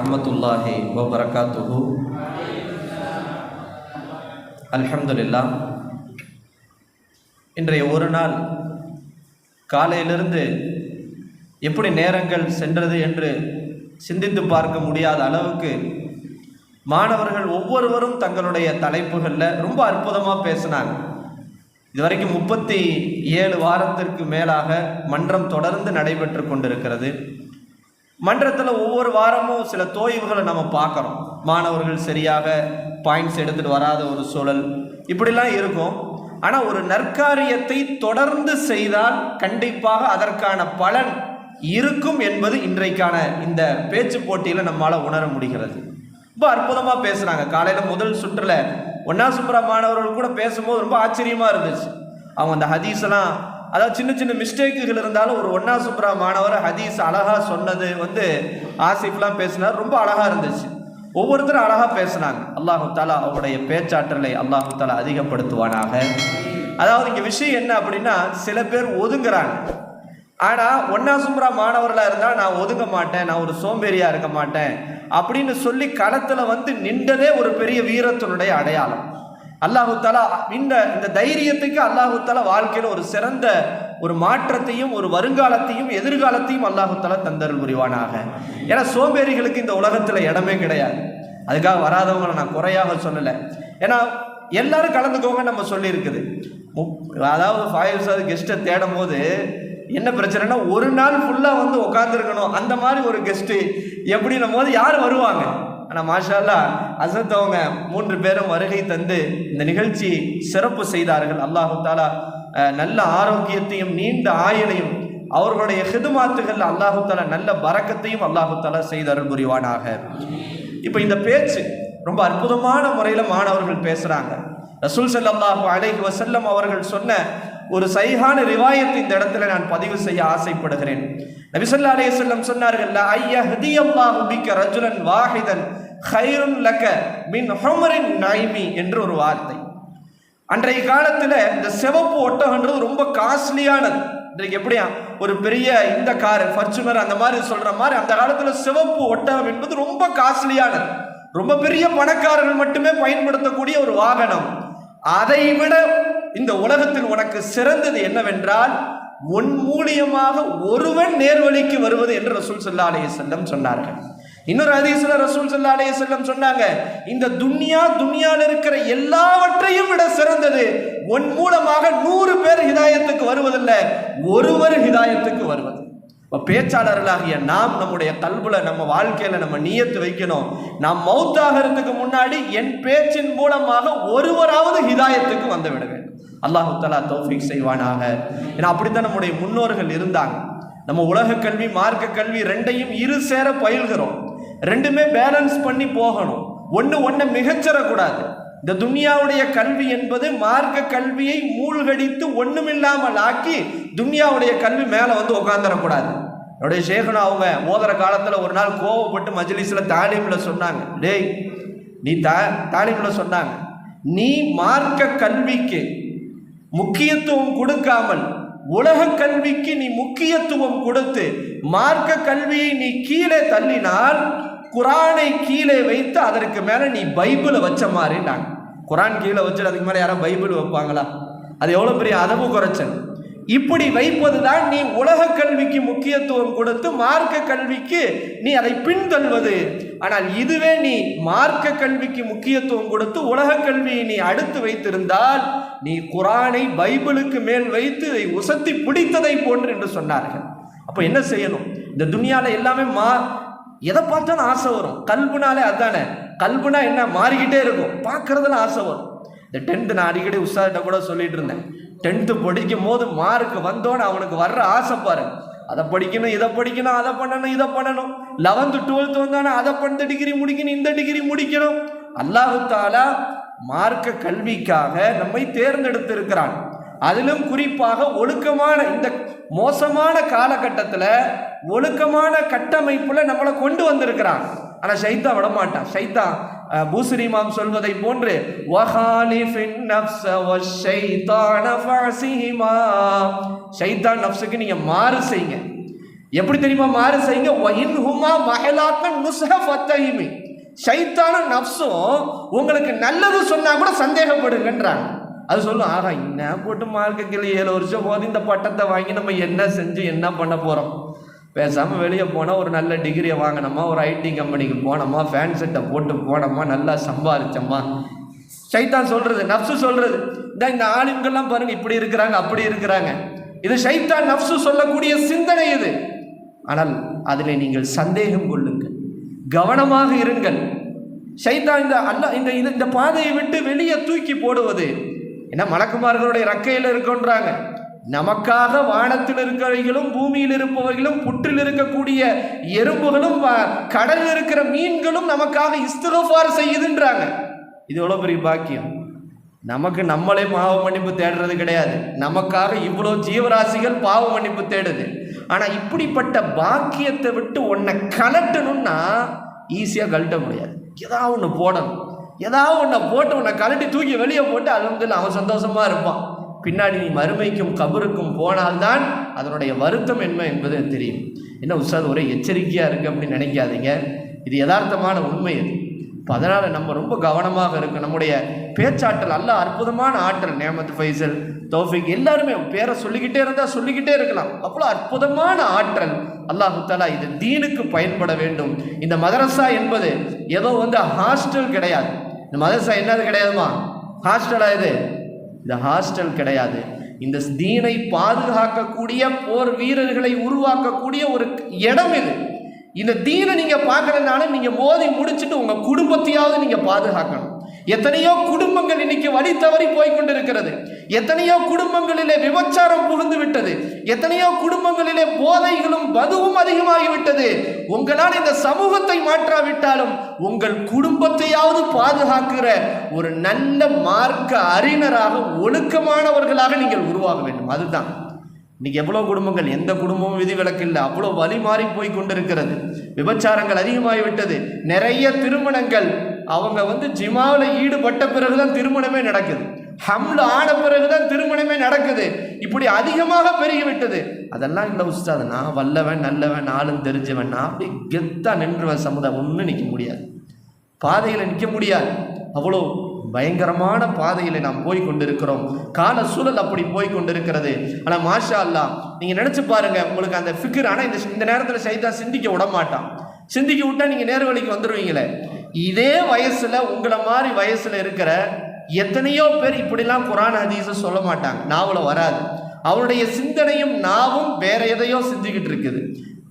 வரஹ்மத்துல்லாஹி வபரகாத்துஹு. அல்ஹம்துலில்லாஹ். இன்றைய ஒரு நாள் காலையிலிருந்து எப்படி நேரங்கள் சென்றது என்று சிந்தித்து பார்க்க முடியாத அளவுக்கு மாணவர்கள் ஒவ்வொருவரும் தங்களுடைய தலைப்புகளில் ரொம்ப அற்புதமாக பேசினாங்க. இதுவரைக்கும் 37 வாரத்திற்கு மேலாக மன்றம் தொடர்ந்து நடைபெற்று கொண்டிருக்கிறது. மன்றத்தில் ஒவ்வொரு வாரமும் சில தோய்வுகளை நம்ம பார்க்குறோம். மாணவர்கள் சரியாக பாயிண்ட்ஸ் எடுத்துகிட்டு வராத ஒரு சூழல் இப்படிலாம் இருக்கும். ஆனால் ஒரு நற்காரியத்தை தொடர்ந்து செய்தால் கண்டிப்பாக அதற்கான பலன் இருக்கும் என்பது இன்றைக்கான இந்த பேச்சு போட்டியில் நம்மளால் உணர முடிகிறது. ரொம்ப அற்புதமாக பேசுகிறாங்க. காலையில் முதல் சுற்றில் ஒன்னா சுப்ரா மாணவர்கள் கூட பேசும்போது ரொம்ப ஆச்சரியமாக இருந்துச்சு. அவங்க அந்த ஹதீஸெல்லாம், அதாவது சின்ன சின்ன மிஸ்டேக்குகள் இருந்தாலும் ஒரு ஒன்னா சுப்ரா மாணவர் ஹதீஸ் அழகாக சொன்னது ஆசிஃப்லாம் பேசினார், ரொம்ப அழகாக இருந்துச்சு. ஒவ்வொருத்தரும் அழகாக பேசினாங்க. அல்லாஹு தாலா அவருடைய பேச்சாற்றலை அல்லாஹு தாலா அதிகப்படுத்துவானாக. அதாவது இங்கே விஷயம் என்ன அப்படின்னா, சில பேர் ஒதுங்குறாங்க. ஆனால் ஒன்னா சுப்ரா மாணவர்களாக இருந்தால் நான் ஒதுங்க மாட்டேன், நான் ஒரு சோம்பேறியாக இருக்க மாட்டேன் அப்படின்னு சொல்லி களத்தில் நின்றதே ஒரு பெரிய வீரத்தினுடைய அடையாளம். அல்லாஹு தாலா இந்த தைரியத்துக்கு அல்லாஹு தாலா வாழ்க்கையில் ஒரு சிறந்த ஒரு மாற்றத்தையும் ஒரு வருங்காலத்தையும் எதிர்காலத்தையும் அல்லாஹு தாலா தந்தருள் புரிவானாக. ஏன்னா சோம்பேறிகளுக்கு இந்த உலகத்தில் இடமே கிடையாது. அதுக்காக வராதவங்களை நான் குறையாக சொல்லலை. ஏன்னா எல்லாரும் கலந்துக்கோங்க நம்ம சொல்லியிருக்குது. அதாவது 5 ஸ்டார் கெஸ்ட்டை தேடும் போது என்ன பிரச்சனைனா, ஒரு நாள் ஃபுல்லாக உட்காந்துருக்கணும். அந்த மாதிரி ஒரு கெஸ்ட்டு எப்படின்னும் போது யார் வருவாங்க? ஆனால் மாஷா அல்லாஹ் அசத் அவங்க 3 பேரும் வருகை தந்து இந்த நிகழ்ச்சி சிறப்பு செய்தார்கள். அல்லாஹு தாலா நல்ல ஆரோக்கியத்தையும் நீண்ட ஆயுளையும் அவர்களுடைய ஹிதுமாத்துகள் அல்லாஹு தாலா நல்ல பரக்கத்தையும் அல்லாஹு தாலா செய்தார்கள் புரிவானாக. இப்போ இந்த பேச்சு ரொம்ப அற்புதமான முறையில் மாணவர்கள் பேசுகிறாங்க. ரசூல் ஸல்லல்லாஹு அலைஹி வஸல்லம் அவர்கள் சொன்ன ஒரு சஹீஹான ரிவாயத் இந்த இடத்துல நான் பதிவு செய்ய ஆசைப்படுகிறேன். நபி ஸல்லல்லாஹு அலைஹி வஸல்லம் சொன்னார்கள், லா ஐயஹ்தியல்லாஹு பிக ரஜுலன் வாஹிதன் கைருன் லக மின் ஹும்ரின் நைமி என்று ஒரு வார்த்தை. அன்றைய காலத்தில் இந்த சிவப்பு ஒட்டகன்றது ரொம்ப காஸ்ட்லியானது. இன்றைக்கு எப்படியா ஒரு பெரிய இந்த கார் ஃபர்ச்சுனர் அந்த மாதிரி சொல்ற மாதிரி அந்த காலத்தில் சிவப்பு ஒட்டகம் என்பது ரொம்ப காஸ்ட்லியானது. ரொம்ப பெரிய பணக்காரர்கள் மட்டுமே பயன்படுத்தக்கூடிய ஒரு வாகனம். அதை விட இந்த உலகத்தில் உனக்கு சிறந்தது என்னவென்றால் உன் மூலியமாக ஒருவன் நேர்வழிக்கு வருவது என்று ரசூல் ஸல்லல்லாஹு அலைஹி வஸல்லம் சொன்னார்கள். இன்னொரு ஹதீஸ்ல ரசூல் ஸல்லல்லாஹு அலைஹி வஸல்லம் சொன்னாங்க, இந்த துன்யால இருக்கிற எல்லாவற்றையும் விட சிறந்தது உன் மூலமாக 100 பேர் ஹிதாயத்துக்கு வருவதில்லை, ஒருவர் ஹிதாயத்துக்கு வருவது. பேச்சாளர்களாகிய நாம் நம்முடைய கல்புல நம்ம வாழ்க்கையில நம்ம நியத்து வைக்கணும். நாம் மௌத்தாகிறதுக்கு முன்னாடி என் பேச்சின் மூலமாக ஒருவராவது ஹிதாயத்துக்கு வந்து விட வேண்டும். அல்லாஹு தஆலா தௌஃபீக் செய்வானாக. ஏன்னா அப்படித்தான் நம்முடைய முன்னோர்கள் இருந்தாங்க. நம்ம உலக கல்வி மார்க்க கல்வி ரெண்டையும் இரு சேர பயில்கிறோம். ரெண்டுமே பேலன்ஸ் பண்ணி போகணும். ஒன்று மிகச்சிறக்கூடாது. இந்த துன்யாவுடைய கல்வி என்பது மார்க்க கல்வியை மூழ்கடித்து ஒண்ணுமில்லாமல் ஆக்கி துன்யாவுடைய கல்வி மேலே உட்காந்துடக்கூடாது. என்னுடைய ஷேகுனா அவங்க ஓதுற காலத்தில் ஒரு நாள் கோவப்பட்டு மஜ்லிஸில் தாலீமில் சொன்னாங்க, டேய் நீ தாலீமில் சொன்னாங்க, நீ மார்க்க கல்விக்கு முக்கியத்துவம் கொடுக்காமல் உலக கல்விக்கு நீ முக்கியத்துவம் கொடுத்து மார்க்க கல்வியை நீ கீழே தள்ளினால் குரானை கீழே வைத்து அதற்கு மேலே நீ பைபிளை வச்ச மாதிரினாங்க. குரான் கீழே வச்சுட்டு அதுக்கு மேலே யாரும் பைபிள் வைப்பாங்களா? அது எவ்வளோ பெரிய அதவு குறைச்சல். இப்படி வைப்பது தான் நீ உலக கல்விக்கு முக்கியத்துவம் கொடுத்து மார்க்க கல்விக்கு நீ அதை பின்தள்வது. ஆனால் இதுவே நீ மார்க்க கல்விக்கு முக்கியத்துவம் கொடுத்து உலக கல்வியை நீ அடுத்து வைத்திருந்தால் நீ குரானை பைபிளுக்கு மேல் வைத்து இதை உசத்தி பிடித்ததை போன்று என்று சொன்னார்கள். அப்போ என்ன செய்யணும்? இந்த துன்யால எல்லாமே எதை பார்த்தாலும் ஆசை வரும். கல்புனாலே அதுதானே. கல்புனா என்ன? மாறிக்கிட்டே இருக்கும். பார்க்கறதுல ஆசை வரும். இந்த 10th நான் அடிக்கடி உஸ்தாதிட்ட கூட சொல்லிட்டு இருந்தேன். 10th படிக்கும் போது மார்க் வந்தோன்னு அவனுக்கு வர்ற ஆசை பாரு. அதை படிக்கணும், இதை படிக்கணும், அதை பண்ணணும், இதை பண்ணணும். 11th 12th வந்தானே அதை பண்ண டிகிரி முடிக்கணும், இந்த டிகிரி முடிக்கணும். அல்லாஹு தஆலா மார்க்க கல்விக்காக நம்மை தேர்ந்தெடுத்து இருக்கிறான். அதிலும் குறிப்பாக ஒழுக்கமான இந்த மோசமான காலகட்டத்தில் ஒழுக்கமான கட்டமைப்புல நம்மளை கொண்டு வந்திருக்கிறான். ஆனால் ஷைத்தான் விட மாட்டான். ஷைத்தான் பூசரி இமாம் சொல்வதை போன்று ஷைத்தான் நஃப்ஸுக்கு நீங்க மாறு செய்யுங்க. எப்படி தெரியுமா மாறு செய்யுங்க, வயின்ஹுமா மஹலாத்தன் நுஸ்ஹ ஃபத்தஹிமி. ஷைத்தானும் நஃப்ஸும் உங்களுக்கு நல்லது சொன்னா கூட சந்தேகப்படுங்கன்றாங்க. அது சொல்லும், ஆகா என்ன போட்டு மார்க்கத்தில் 7 வருஷம் போது இந்த பட்டத்தை வாங்கி நம்ம என்ன செஞ்சு என்ன பண்ண போறோம், பேசாமல் வெளியே போனால் ஒரு நல்ல டிகிரியை வாங்கினோமா, ஒரு ஐடி கம்பெனிக்கு போனோமா, ஃபேன் செட்டை போட்டு போனோமா, நல்லா சம்பாதிச்சோமா. ஷைத்தான் சொல்றது, நஃப்ஸு சொல்றது, இந்த ஆளுங்கெல்லாம் பாருங்க இப்படி இருக்கிறாங்க அப்படி இருக்கிறாங்க. இது ஷைத்தான் நஃப்ஸு சொல்லக்கூடிய சிந்தனை இது. ஆனால் அதில் நீங்கள் சந்தேகம் கொள்ளுங்கள், கவனமாக இருங்கள். ஷைத்தான் இந்த பாதையை விட்டு வெளியே தூக்கி போடுவது என்ன, மலக்குமார்களுடைய ரக்கையில் இருக்குன்றாங்க. நமக்காக வானத்தில் இருக்கிறவைகளும் பூமியில் இருப்பவைகளும் புற்றில் இருக்கக்கூடிய எறும்புகளும் கடலில் இருக்கிற மீன்களும் நமக்காக இஸ்திக்ஃபார் செய்யுதுன்றாங்க. இது எவ்வளோ பெரிய பாக்கியம். நமக்கு நம்மளே பாவ மன்னிப்பு தேடுறது கிடையாது, நமக்காக இவ்வளோ ஜீவராசிகள் பாவ மன்னிப்பு தேடுது. ஆனால் இப்படிப்பட்ட பாக்கியத்தை விட்டு உன்னை கலட்டணும்னா ஈஸியாக கழட்ட முடியாது. ஏதாவது ஒன்று போடணும், ஏதாவது ஒன்றை போட்டு உன்னை கலட்டி தூக்கி வெளியே போட்டு அல்ஹம்துலில்லாஹ் அவன் சந்தோஷமாக இருப்பான். பின்னாடி நீ மறுமைக்கும் கபருக்கும் போனால்தான் அதனுடைய வருத்தம் என்ன என்பது தெரியும். என்ன உஸ்தாத் ஒரே எச்சரிக்கையாக இருக்குது அப்படின்னு நினைக்காதீங்க, இது யதார்த்தமான உண்மை அது. இப்போ அதனால் நம்ம ரொம்ப கவனமாக இருக்கும். நம்முடைய பேச்சாற்றல் அல்லாஹ் அற்புதமான ஆற்றல், நேமத் ஃபைசல் தௌஃபிக் எல்லாருமே பேரை சொல்லிக்கிட்டே இருந்தால் சொல்லிக்கிட்டே இருக்கலாம். அவ்வளோ அற்புதமான ஆற்றல் அல்லாஹு தஆலா இது தீனுக்கு பயன்பட வேண்டும். இந்த மதரசா என்பது ஏதோ ஹாஸ்டல் கிடையாது. இந்த மதரசா என்னது கிடையாதுமா, ஹாஸ்டலா இது ஹாஸ்டல் கிடையாது. இந்த தீனை பாதுகாக்கக்கூடிய போர் வீரர்களை உருவாக்கக்கூடிய ஒரு இடம் இது. இந்த தீனை நீங்க பார்க்கறதுனால நீங்க மோதி முடிச்சுட்டு உங்க குடும்பத்தையாவது நீங்க பாதுகாக்கணும். எத்தனையோ குடும்பங்கள் இன்னைக்கு வழி தவறி போய்கொண்டிருக்கிறது. எத்தனையோ குடும்பங்களிலே விபச்சாரம் புகுந்து விட்டது. எத்தனையோ குடும்பங்களிலே போதைகளும் மதுவும் அதிகமாகிவிட்டது. உங்களால் இந்த சமூகத்தை மாற்றாவிட்டாலும் உங்கள் குடும்பத்தையாவது பாதுகாக்கிற ஒரு நல்ல மார்க்க அறிஞராக, ஒழுக்கமானவர்களாக நீங்கள் உருவாக வேண்டும். அதுதான் இன்னைக்கு எவ்வளோ குடும்பங்கள், எந்த குடும்பமும் விதிவிலக்கு இல்லை, அவ்வளோ வழி மாறி போய் கொண்டிருக்கிறது. விபச்சாரங்கள் அதிகமாகிவிட்டது. நிறைய திருமணங்கள் அவங்க ஜிமாவில் ஈடுபட்ட பிறகுதான் திருமணமே நடக்குது, ஹம்ல ஆன பிறகுதான் திருமணமே நடக்குது. இப்படி அதிகமாக பெருகிவிட்டது. அதெல்லாம் இல்லை உஸ்தாத், நான் வல்லவன் நல்லவன் நாளும் தெரிஞ்சவன், நான் அப்படி கெத்தா நின்றுவன், சமுதாயம் ஒன்றும் நிற்க முடியாது, பாதையில் நிற்க முடியாது. அவ்வளோ பயங்கரமான பாதையில் நாம் போய் கொண்டிருக்கிறோம். கால சூழல் அப்படி போய் கொண்டிருக்கிறது. ஆனால் மாஷா அல்லாஹ் நீங்கள் நினச்சி பாருங்கள், உங்களுக்கு அந்த ஃபிக்ர். ஆனால் இந்த நேரத்தில் ஷைத்தான் சிந்திக்க விட மாட்டான். சிந்திக்க விட்டால் நீங்கள் நேர் வழிக்கு வந்துடுவீங்களே. இதே வயசில் உங்களை மாதிரி வயசில் இருக்கிற எத்தனையோ பேர் இப்படிலாம் குர்ஆன் ஹதீஸை சொல்ல மாட்டாங்க, நாவல வராது. அவருடைய சிந்தனையும் நாவும் வேற எதையோ செஞ்சுக்கிட்டு இருக்குது,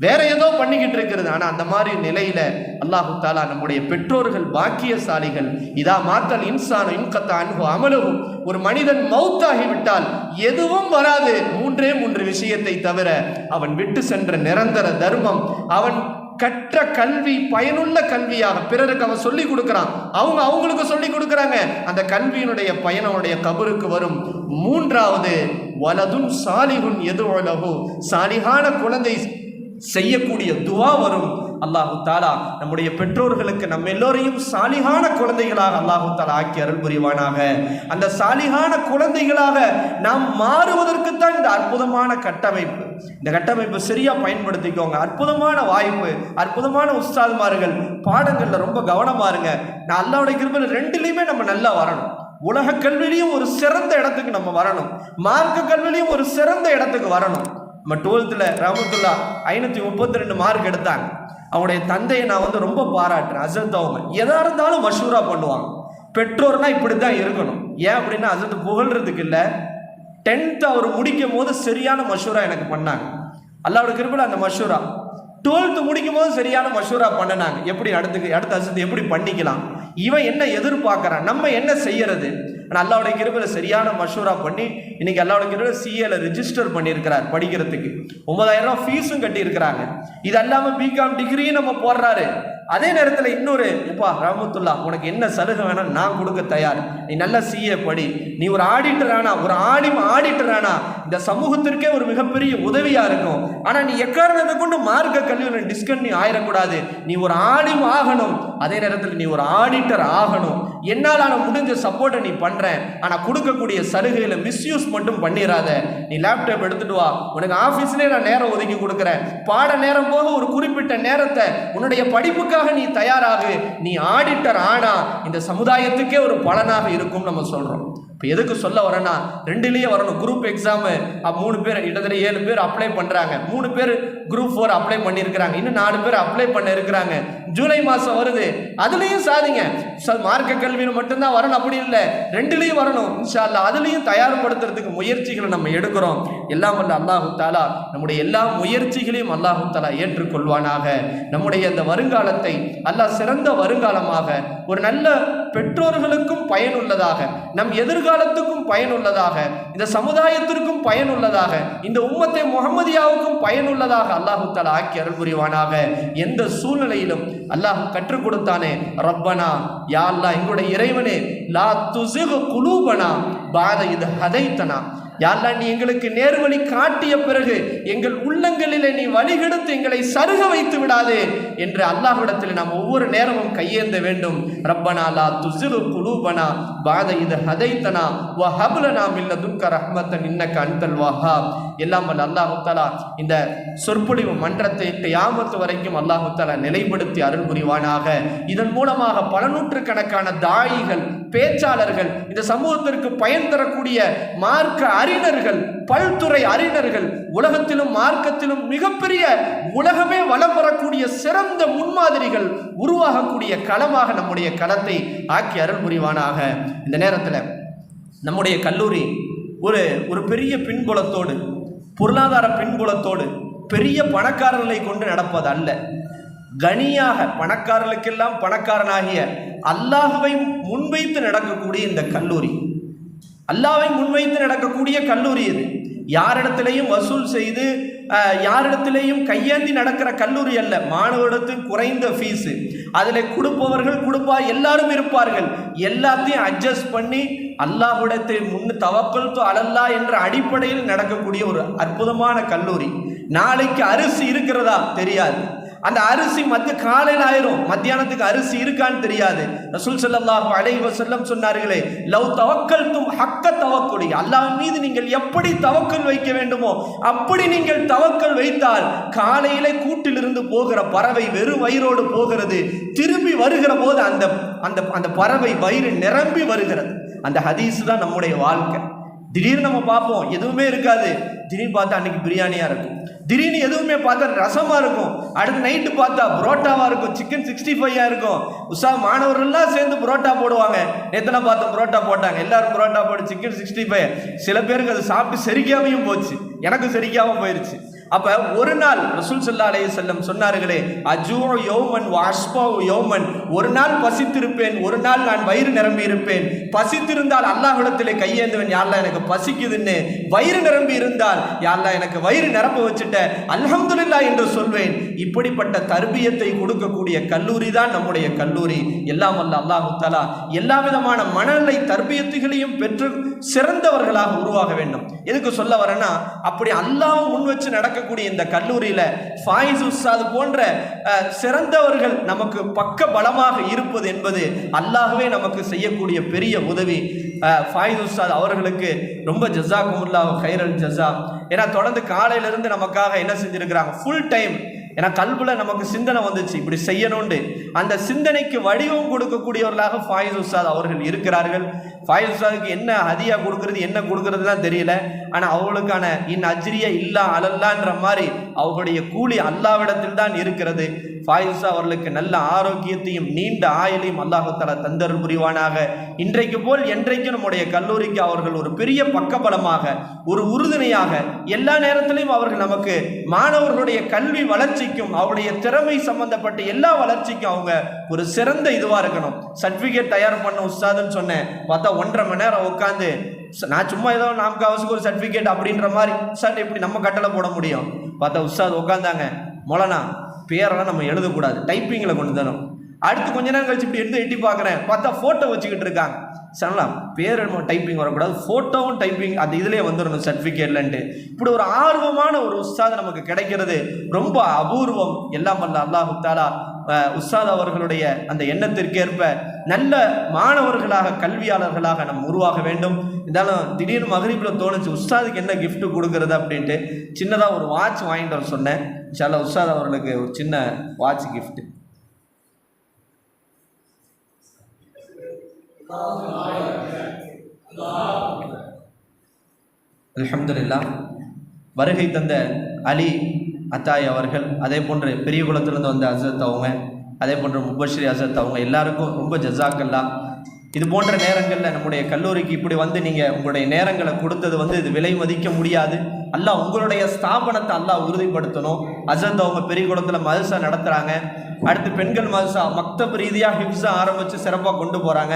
வேற ஏதோ பண்ணிக்கிட்டு இருக்கிறது. ஆனால் அந்த மாதிரி நிலையில அல்லாஹு தாலா நம்முடைய பெற்றோர்கள் பாக்கியசாலிகள். இதா மாத்தல் இன்சான் இன்கத்த அன்ஹு அமலுஹு, ஒரு மனிதன் மௌத்தாகிவிட்டால் எதுவும் வராது, 3 விஷயத்தை தவிர அவன் விட்டு சென்ற நிரந்தர தர்மம், அவன் கற்ற கல்வி பயனுள்ள கல்வியாக பிறருக்கு அவன் சொல்லி கொடுக்கிறான், அவங்களுக்கு சொல்லி கொடுக்குறாங்க. அந்த கல்வியினுடைய பயன் அவனுடைய கபருக்கு வரும். 3வது வலதுன் சாலிஹுன் யதுஉ லஹு, சாலிஹான குழந்தை செய்யக்கூடிய துவா வரும். அல்லாஹு தாலா நம்முடைய பெற்றோர்களுக்கு நம்ம எல்லோரையும் சாலிஹான குழந்தைகளாக அல்லாஹு தாலா ஆக்கி அருள் புரிவானாக. அந்த சாலிஹான குழந்தைகளாக நாம் மாறுவதற்குத்தான் இந்த அற்புதமான கட்டமைப்பு. இந்த கட்டமைப்பு சரியா பயன்படுத்திக்கோங்க. அற்புதமான வாய்ப்பு, அற்புதமான உஸ்தாதுமார்கள். பாடங்கள்ல ரொம்ப கவனமா இருங்க. நான் அல்லாஹ்வுடைய கிருபையில 2லையுமே நம்ம நல்லா வரணும். உலக கல்வியிலையும் ஒரு சிறந்த இடத்துக்கு நம்ம வரணும், மார்க்க கல்வியிலையும் ஒரு சிறந்த இடத்துக்கு வரணும். நம்ம 12th ரஹமத்துல்லா 532 மார்க் எடுத்தாங்க. அவங்களுடைய தந்தையை நான் ரொம்ப பாராட்டுறேன். ஹஸரத் அவங்க எதா இருந்தாலும் மஷூரா பண்ணுவாங்க. பெற்றோர்னா இப்படி தான் இருக்கணும். ஏன் அப்படின்னா ஹஸரத் புகழ்றதுக்கு இல்லை, 10th அவர் முடிக்கும் போது சரியான மஷூரா எனக்கு பண்ணாங்க. அல்லாஹ்வுடைய கிருபையில அந்த மஷூரா 12th முடிக்கும் போது சரியான மஷூரா பண்ணினாங்க. எப்படி அடுத்த ஹஸரத் எப்படி பண்ணிக்கலாம், இவன் என்ன எதிர்பார்க்குறான், நம்ம என்ன செய்யறது. ஆனால் அல்லாஹ்வுடைய கிருபையில சரியான மஷூரா பண்ணி இன்னைக்கு அல்லாஹ்வுடைய கிருபையில CA ரெஜிஸ்டர் பண்ணியிருக்கிறார். படிக்கிறதுக்கு 9000 ரூபா ஃபீஸும் கட்டியிருக்கிறாங்க. இது அல்லாமல் பிகாம் டிகிரியும் நம்ம போடுறாரு. அதே நேரத்தில் இன்னொரு, எப்பா ரஹமத்துல்லா உனக்கு என்ன சலுகை வேணாம் நான் கொடுக்க தயார், நீ நல்லா சிஏ படி, நீ ஒரு ஆடிட்டர் ஆனா, ஒரு ஆடிட்டர் ஆனா இந்த சமூகத்திற்கே ஒரு மிகப்பெரிய உதவியா இருக்கும். ஆனா நீ எக்காரணத்தை கொண்டு மார்க்க கல்வியை டிஸ்கன்டினியூ ஆயிடக்கூடாது, நீ ஒரு ஆலிம் ஆகணும், அதே நேரத்தில் நீ ஒரு ஆடிட்டர் ஆகணும், என்னால் முடிஞ்ச சப்போர்ட்டை நீ பண்ற, ஆனா கொடுக்கக்கூடிய சலுகையில மிஸ்யூஸ் மட்டும் பண்ணிடாத, நீ லேப்டாப் எடுத்துட்டு வா, உனக்கு ஆபீஸ்லயே நான் நேரம் ஒதுக்கி கொடுக்குறேன், பாட நேரம் போக ஒரு குறிப்பிட்ட நேரத்தை உன்னுடைய படிப்புக்காக நீ தயாராகு, நீ ஆடிட்டர் ஆனா இந்த சமுதாயத்துக்கே ஒரு பலனாக இருக்கும் நம்ம சொல்றோம். இப்போ எதுக்கு சொல்ல வரேன்னா, ரெண்டுலேயே வரணும். குரூப் எக்ஸாமு 3 பேர், கிட்டத்தட்ட 7 பேர் அப்ளை பண்ணுறாங்க, 3 பேர் குரூப் 4 அப்ளை பண்ணியிருக்கிறாங்க, இன்னும் 4 பேர் அப்ளை பண்ண இருக்கிறாங்க. ஜூலை மாதம் வருது, அதுலேயும் சாதிங்க. மார்க்க கல்வியில் மட்டும்தான் வரணும் அப்படி இல்லை, ரெண்டுலேயும் வரணும் இன்ஷா அல்லாஹ். அதுலேயும் தயார்படுத்துறதுக்கு முயற்சிகளை நம்ம எடுக்கிறோம். எல்லாம் வல்ல அல்லாஹு தாலா நம்முடைய எல்லா முயற்சிகளையும் அல்லாஹு தாலா ஏற்றுக்கொள்வானாக. நம்முடைய இந்த வருங்காலத்தை அல்லாஹ் சிறந்த வருங்காலமாக, ஒரு நல்ல பெற்றோர்களுக்கும் பயனுள்ளதாக, நம் எதிர்காலத்துக்கும் பயனுள்ளதாக, இந்த சமுதாயத்திற்கும் பயனுள்ளதாக, இந்த உம்மத்தை முஹம்மதியாவுக்கும் பயனுள்ளதாக அல்லாஹு தஆலா ஆக்கி அருள் புரிவானாக. எந்த சூழ்நிலையிலும் அல்லாஹ் கற்றுக் கொடுத்தானே, ரப்பனா யா அல்லாஹ் எங்களுடைய இறைவனே, லா துஸிக் குலூபனா பாத இத் ஹதைத்தனா, யா அல்லாஹ் நீ எங்களுக்கு நேர்வழி காட்டிய பிறகு எங்கள் உள்ளங்களிலே நீ வழிகெடுத்து எங்களை சருக வைத்து விடாதே என்று அல்லாஹ்விடத்தில் நாம் ஒவ்வொரு நேரமும் கையேந்த வேண்டும். ரப்பனா லா துஸிக் குலூபனா பாத இத் ஹதைத்தனா வ ஹப் லனா மின் லதுன்க ரஹ்மத்தன் இன்னக அன்தல் வஹ்ஹாப். எல்லாம் வல்ல அல்லாஹ் தஆலா இந்த சொற்பொழிவு மன்றத்தை கியாமத் வரைக்கும் அல்லாஹ் தஆலா நிலைப்படுத்தி அருள் புரிவானாக. இதன் மூலமாக பல நூற்றுக்கணக்கான தாயிகள், பேச்சாளர்கள், இந்த சமூகத்திற்கு பயன் தரக்கூடிய மார்க்க அறிஞர்கள், பல்துறை அறிஞர்கள், உலகத்திலும் மார்க்கத்திலும் மிகப்பெரிய உலகமே வலம் வரக்கூடிய சிறந்த முன்மாதிரிகள் உருவாகக்கூடிய களமாக நம்முடைய களத்தை ஆக்கி அருள் புரிவானாக. இந்த நேரத்தில் நம்முடைய கல்லூரி ஒரு பெரிய பின்புலத்தோடு, பொருளாதார பின்புலத்தோடு, பெரிய பணக்காரர்களை கொண்டு நடப்பது அல்ல. கனியாக பணக்காரர்களுக்கெல்லாம் பணக்காரனாகிய அல்லாஹ்வை முன்வைத்து நடக்கக்கூடிய இந்த கல்லூரி, அல்லாஹ்வை முன்வைத்து நடக்கக்கூடிய கல்லூரி இது. யாரிடத்திலையும் வசூல் செய்து, யாரிடத்திலையும் கையேந்தி நடக்கிற கல்லூரி அல்ல. மாணவரிடத்தில் குறைந்த ஃபீஸு, அதில் கொடுப்பவர்கள் எல்லாரும் இருப்பார்கள். எல்லாத்தையும் அட்ஜஸ்ட் பண்ணி அல்லாஹ்விடத்தை தவக்கல் அலல்லா என்ற அடிப்படையில் நடக்கக்கூடிய ஒரு அற்புதமான கல்லூரி. நாளைக்கு அரிசி இருக்கிறதா தெரியாது, அந்த அரிசி காலையில் ஆயிரும், மத்தியானத்துக்கு அரிசி இருக்கான்னு தெரியாது. ரசூல் ஸல்லல்லாஹு அலைஹி வஸல்லம் சொன்னார்களே, லவ் தவக்கல்தும் ஹக்க தவக்குலி, அல்லாஹ் மீது நீங்கள் எப்படி தவக்கல் வைக்க வேண்டுமோ அப்படி நீங்கள் தவக்கல் வைத்தால், காலையிலே கூட்டிலிருந்து போகிற பறவை வெறும் வயிறோடு போகிறது, திரும்பி வருகிற போது அந்த பறவை வயிறு நிரம்பி வருகிறது. அந்த ஹதீஸ் தான் நம்முடைய வாழ்க்கை. திடீர்னு நம்ம பார்ப்போம் எதுவுமே இருக்காது, திடீர்னு பார்த்தா அன்னைக்கு பிரியாணியா இருக்கும், திடீர்னு எதுவுமே பார்த்தா ரசமா இருக்கும், அடுத்த நைட்டு பார்த்தா புரோட்டாவா இருக்கும், சிக்கன் 65 இருக்கும். மாணவர்கள்லாம் சேர்ந்து புரோட்டா போடுவாங்க. நேத்தனை பார்த்தோம் புரோட்டா போட்டாங்க, எல்லாரும் புரோட்டா போட்டு சிக்கன் 65. சில பேருக்கு அது சாப்பிட்டு செரிக்காமையும் போச்சு, எனக்கு செரிக்காம போயிருச்சு. அப்ப ஒரு நாள் ரசூல் ஸல்லல்லாஹு அலைஹி வஸல்லம் சொன்னார்களே, அஜூ யௌமன் வஅஸ்பஹு யௌமன், ஒரு நாள் பசித்திருப்பேன், ஒரு நாள் நான் வயிறு நிரம்பி இருப்பேன். பசித்திருந்தால் அல்லாஹ்விடத்திலே கையேந்துவேன், யா அல்லாஹ் எனக்கு பசிக்குதுன்னு. வயிறு நிரம்பி இருந்தால் யா அல்லாஹ் எனக்கு வயிறு நிரம்ப வச்சுட்ட, அல்ஹம்துலில்லாஹ் என்று சொல்வேன். இப்படிப்பட்ட தர்பியத்தை கொடுக்கக்கூடிய கல்லூரி தான் நம்முடைய கல்லூரி. எல்லாம் வல்ல அல்லாஹ் தஆலா எல்லா விதமான மனநிலை தர்பியத்துகளையும் பெற்று சிறந்தவர்களாக உருவாக வேண்டும். எதுக்கு சொல்ல வரேன்னா, அப்படி அல்லாஹ் முன் வச்சு நடக்கக்கூடிய இந்த கல்லூரியில ஃபாயிஸ் உஸ்தாத் போன்ற சிறந்தவர்கள் நமக்கு பக்க பலமாக இருப்பது என்பது அல்லாஹ்வே நமக்கு செய்யக்கூடிய பெரிய உதவி. ஃபாயிஸ் உஸ்தாத் அவர்களுக்கு ரொம்ப ஜஸாக்குமுல்லாஹ் கைரல் ஜஸா. ஏன்னா தொடர்ந்து காலையிலிருந்து நமக்காக என்ன செஞ்சிருக்கிறாங்க, ஃபுல் டைம். ஏன்னா கல்புல நமக்கு சிந்தனை வந்துச்சு இப்படி செய்யணும்னு, அந்த சிந்தனைக்கு வடிவம் கொடுக்கக்கூடியவர்களாக ஃபாயிஸ் உஸ்தாத் அவர்கள் இருக்கிறார்கள். ஃபாயிஸ் உஸ்தாதுக்கு என்ன ஹதியா கொடுக்கறது, என்ன கொடுக்கறதுலாம் தெரியல. ஆனால் அவர்களுக்கான அஜ்ரியா இல்லா அலல்லான்ற மாதிரி அவர்களுடைய கூலி அல்லாவிடத்தில் தான் இருக்கிறது. ஃபாயிஸ் உஸ்தாத் அவர்களுக்கு நல்ல ஆரோக்கியத்தையும் நீண்ட ஆயுளையும் அல்லாஹ் தஆலா தந்தருள் புரிவானாக. இன்றைக்கு போல் என்றைக்கும் நம்முடைய கல்லூரிக்கு அவர்கள் ஒரு பெரிய பக்கபலமாக, ஒரு உறுதுணையாக, எல்லா நேரத்திலையும் அவர்கள் நமக்கு மாணவர்களுடைய கல்வி வளர்ச்சிக்கும் அவருடைய திறமை சம்பந்தப்பட்ட எல்லா வளர்ச்சிக்கும் அவங்க ஒரு சிறந்த இதுவாக இருக்கணும். சர்டிஃபிகேட் தயார் பண்ண உஸ்தாதுன்னு சொன்னேன், பார்த்தா 1.5 மணி நேரம் உட்காந்து, நான் சும்மா ஏதோ நமக்கு அவசியம் ஒரு சர்டிஃபிகேட் அப்படின்ற மாதிரி, சார் எப்படி நம்ம கட்டளை போட முடியும்? பார்த்தா உஸ்தாத் உட்காந்தாங்க, மொளனா பேரெல்லாம் நம்ம எழுதக்கூடாது, டைப்பிங்கில் கொண்டு தரோம். அடுத்து கொஞ்ச நேரம் கழிச்சு இப்படி எடுத்து எட்டி பார்க்குறேன், பார்த்தா ஃபோட்டோ வச்சுக்கிட்டு இருக்காங்க. சொல்லலாம் பேர் டைப்பிங் வரக்கூடாது, ஃபோட்டோவும் டைப்பிங் அது இதிலே வந்துடணும் சர்டிஃபிகேட்லன்ட்டு. இப்படி ஒரு ஆர்வமான ஒரு உஸ்தாத் நமக்கு கிடைக்கிறது ரொம்ப அபூர்வம். எல்லாம் வல்ல அல்லாஹு தஆலா உஸ்தாத் அவர்களுடைய அந்த எண்ணத்திற்கேற்ப நல்ல மாணவர்களாக கல்வியாளர்களாக நம்ம உருவாக வேண்டும். இருந்தாலும் திடீர்னு மகரிபில் தோணுச்சு உஸ்தாதுக்கு என்ன கிஃப்ட் கொடுக்கறது அப்படின்ட்டு சின்னதாக ஒரு வாட்ச் வாங்கிட்டு வர சொன்னேன். இன்ஷா அல்லாஹ் உஸ்தாத் அவர்களுக்கு ஒரு சின்ன வாட்ச் கிஃப்ட். அல்ஹம்துலில்லாஹ். வருகை தந்த அலி அத்தாய் அவர்கள், அதே போன்று பெரிய குளத்திலிருந்து வந்த ஹசரத் அவங்க, அதே போன்று முபஷிரி ஹசரத் அவங்க எல்லாருக்கும் ரொம்ப ஜஸாக்கல்லா. இது போன்ற நேரங்களில் நம்முடைய கல்லூரிக்கு இப்படி வந்து நீங்கள் உங்களுடைய நேரங்களை கொடுத்தது இது விலை மதிக்க முடியாது. அல்லாஹ் உங்களுடைய ஸ்தாபனத்தை அல்லாஹ் உறுதிப்படுத்தணும். ஹசரத் அவங்க பெரிய குளத்தில் மதரசா நடத்துகிறாங்க. அடுத்து பெண்கள் மதரசா மக்தப் ரீதியாக ஹிப்ஸா ஆரம்பித்து சிறப்பாக கொண்டு போகிறாங்க.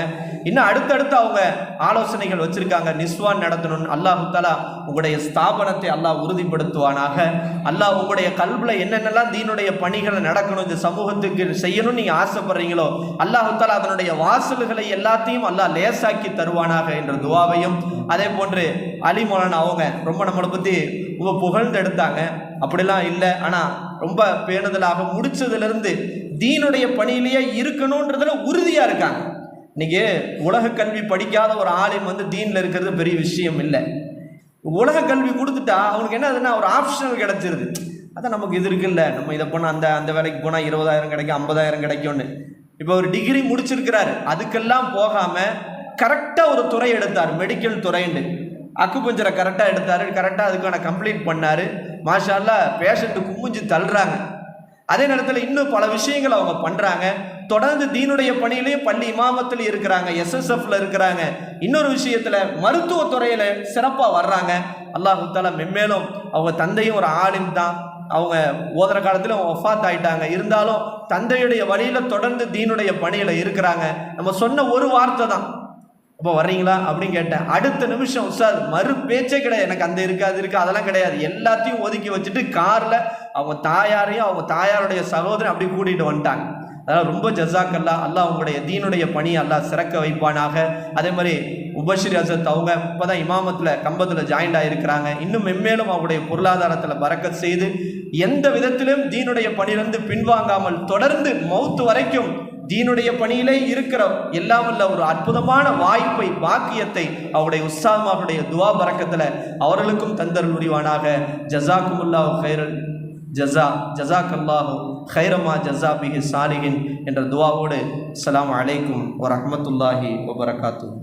இன்னும் அடுத்தடுத்து அவங்க ஆலோசனைகள் வச்சுருக்காங்க, நிஸ்வான் நடத்தணும்னு. அல்லாஹு தஆலா உங்களுடைய ஸ்தாபனத்தை அல்லாஹ் உறுதிப்படுத்துவானாக. அல்லாஹ் உங்களுடைய கல்வியில் என்னென்னலாம் தீனுடைய பணிகளை நடக்கணும், இந்த சமூகத்துக்கு செய்யணும்னு நீங்கள் ஆசைப்படுறீங்களோ அல்லாஹு தஆலா அதனுடைய வாசல்களை எல்லாத்தையும் அல்லாஹ் லேசாக்கி தருவானாக என்ற துவாவையும், அதே போன்று அலி மௌலானா அவங்க ரொம்ப நம்மளை பற்றி ரொம்ப புகழ்ந்து எடுத்தாங்க. அப்படிலாம் இல்லை, ஆனால் ரொம்ப பேணுதலாக முடிச்சதுலேருந்து தீனுடைய பணியிலேயே இருக்கணுன்றதுல உறுதியாக இருக்காங்க. இன்னைக்கு உலக கல்வி படிக்காத ஒரு ஆலிம் தீனில் இருக்கிறது பெரிய விஷயம் இல்லை. உலக கல்வி கொடுத்துட்டா அவனுக்கு என்ன ஆகுதுன்னா ஒரு ஆப்ஷனல் கிடைச்சிருது. அதான் நமக்கு இது இருக்குல்ல, நம்ம இதை போனால் அந்த வேலைக்கு போனால் 20,000 கிடைக்கும், 50,000 கிடைக்கும்னு. இப்போ ஒரு டிகிரி முடிச்சிருக்கிறாரு, அதுக்கெல்லாம் போகாமல் கரெக்டாக ஒரு துறை எடுத்தார், மெடிக்கல் துறைன்னு. அக்குபஞ்சரை கரெக்டாக எடுத்தார், கரெக்டாக அதுக்கான கம்ப்ளீட் பண்ணார். மாஷா அல்லாஹ் பேஷண்ட்டு குமிஞ்சு தள்ளுறாங்க. அதே நேரத்தில் இன்னும் பல விஷயங்கள் அவங்க பண்ணுறாங்க. தொடர்ந்து தீனுடைய பணியிலையும் பள்ளி இமாமத்தில் இருக்கிறாங்க, SSFல இருக்கிறாங்க. இன்னொரு விஷயத்தில் மருத்துவத்துறையில் சிறப்பாக வர்றாங்க. அல்லாஹு தஆலா மென்மேலும், அவங்க தந்தையும் ஒரு ஆலிம் தான், அவங்க ஓதுற காலத்தில் அவங்க வஃபாத் ஆயிட்டாங்க. இருந்தாலும் தந்தையுடைய வழியில் தொடர்ந்து தீனுடைய பணியில் இருக்கிறாங்க. நம்ம சொன்ன ஒரு வார்த்தை தான், அப்போ வர்றீங்களா அப்படின்னு கேட்டேன். அடுத்த நிமிஷம் உஸ்தாத் மறு பேச்சே கிடையாது, எனக்கு அந்த இருக்குது அது இருக்குது அதெல்லாம் கிடையாது, எல்லாத்தையும் ஒதுக்கி வச்சுட்டு காரில் அவங்க தாயாரையும் அவங்க தாயாருடைய சகோதரன் அப்படி கூட்டிகிட்டு வந்துட்டாங்க. அதனால் ரொம்ப ஜஸாக்கல்லா. அல்லாஹ் உங்களுடைய தீனுடைய பணியை அல்லாஹ் சிறக்க வைப்பானாக. அதே மாதிரி முபஷிர் ஹசரத் அவங்க இப்போ தான் இமாமத்தில் கம்பத்தில் ஜாயின்ட் ஆகிருக்கிறாங்க. இன்னும் மென்மேலும் அவங்களுடைய பொருளாதாரத்தில் பரக்கத் செய்து எந்த விதத்திலும் தீனுடைய பணியிலிருந்து பின்வாங்காமல் தொடர்ந்து மௌத்து வரைக்கும் தீனுடைய பணியிலே இருக்கிற எல்லாம் வல்ல ஒரு அற்புதமான வாய்ப்பை பாக்கியத்தை அவருடைய உஸ்தாத்மாருடைய துவா பரக்கத்தில் அவர்களுக்கும் தந்தருள் புரிவானாக. ஜஸாக்குமுல்லாஹு கைரல் ஜஸா, ஜஸாக்கல்லாஹு கைரமா ஜஸா பிஹி சாலிஹின் என்ற துவாவோடு அஸ்ஸலாமு அலைக்கும் வரஹ்மத்துல்லாஹி வபரகாத்துஹு.